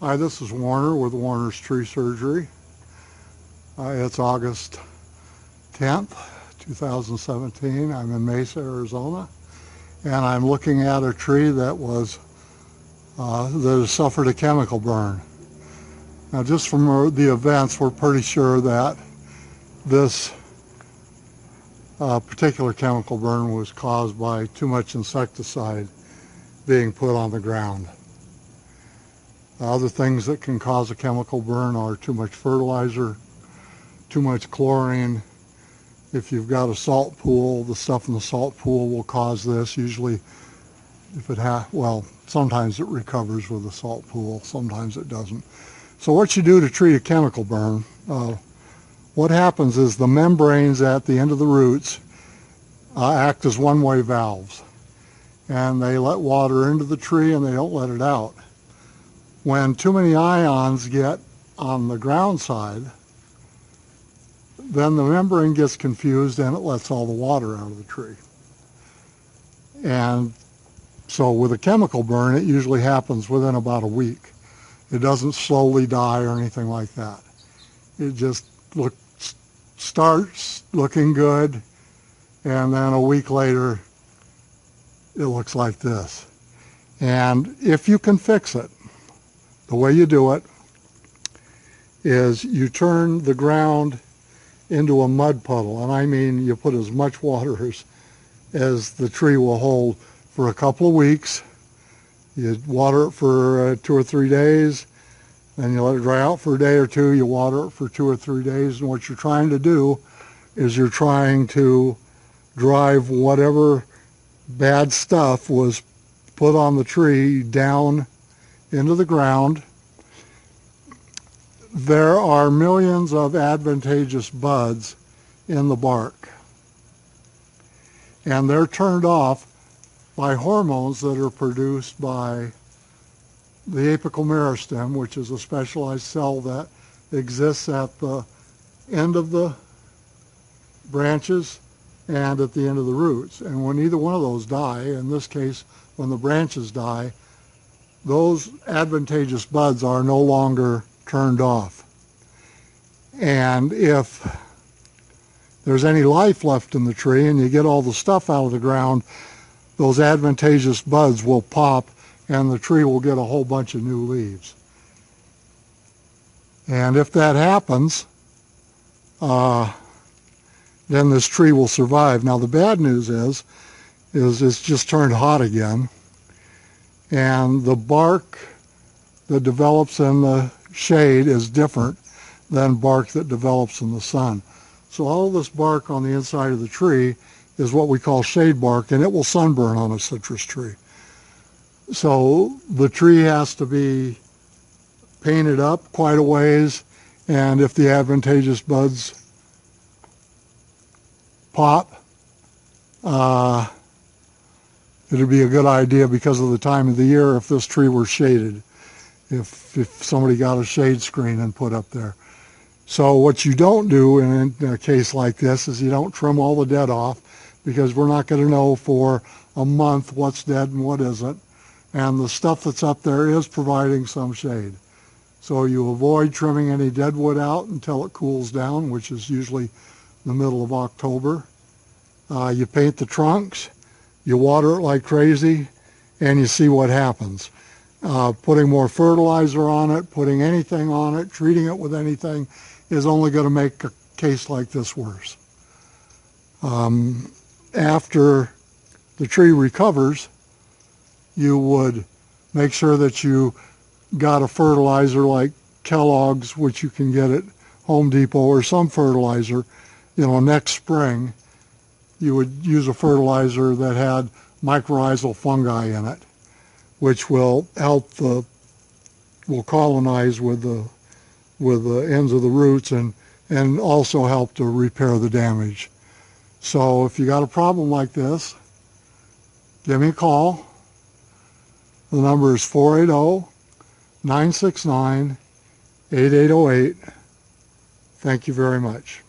Hi, this is Warner with Warner's Tree Surgery. It's August 10th, 2017. I'm in Mesa, Arizona, and I'm looking at a tree that has suffered a chemical burn. Now, just from the events, we're pretty sure that this particular chemical burn was caused by too much insecticide being put on the ground. Other things that can cause a chemical burn are too much fertilizer, too much chlorine. If you've got a salt pool, the stuff in the salt pool will cause this. Usually, sometimes it recovers with a salt pool, sometimes it doesn't. So what you do to treat a chemical burn, what happens is the membranes at the end of the roots act as one-way valves, and they let water into the tree and they don't let it out. When too many ions get on the ground side, then the membrane gets confused and it lets all the water out of the tree. And so with a chemical burn, it usually happens within about a week. It doesn't slowly die or anything like that. It just starts looking good, and then a week later, it looks like this. And if you can fix it, the way you do it is you turn the ground into a mud puddle, and I mean you put as much water as the tree will hold for a couple of weeks. You water it for 2 or 3 days, then you let it dry out for a day or two. You water it for 2 or 3 days, and what you're trying to do is you're trying to drive whatever bad stuff was put on the tree down into the ground. There are millions of advantageous buds in the bark, and they're turned off by hormones that are produced by the apical meristem, which is a specialized cell that exists at the end of the branches and at the end of the roots. And when either one of those die, in this case when the branches die, those advantageous buds are no longer turned off. And if there's any life left in the tree and you get all the stuff out of the ground, those advantageous buds will pop and the tree will get a whole bunch of new leaves. And if that happens, then this tree will survive. Now the bad news is it's just turned hot again, and the bark that develops in the shade is different than bark that develops in the sun. So all this bark on the inside of the tree is what we call shade bark, and it will sunburn on a citrus tree. So the tree has to be painted up quite a ways, and if the advantageous buds pop, it would be a good idea, because of the time of the year, if this tree were shaded, if somebody got a shade screen and put up there. So what you don't do in a case like this is you don't trim all the dead off, because we're not going to know for a month what's dead and what isn't. And the stuff that's up there is providing some shade. So you avoid trimming any dead wood out until it cools down, which is usually the middle of October. You paint the trunks, you water it like crazy, and you see what happens. Putting more fertilizer on it, putting anything on it, treating it with anything is only going to make a case like this worse. After the tree recovers, you would make sure that you got a fertilizer like Kellogg's, which you can get at Home Depot, or some fertilizer. Next spring, you would use a fertilizer that had mycorrhizal fungi in it, which will help will colonize with the ends of the roots and also help to repair the damage. So if you got a problem like this, give me a call. The number is 480-969-8808. Thank you very much.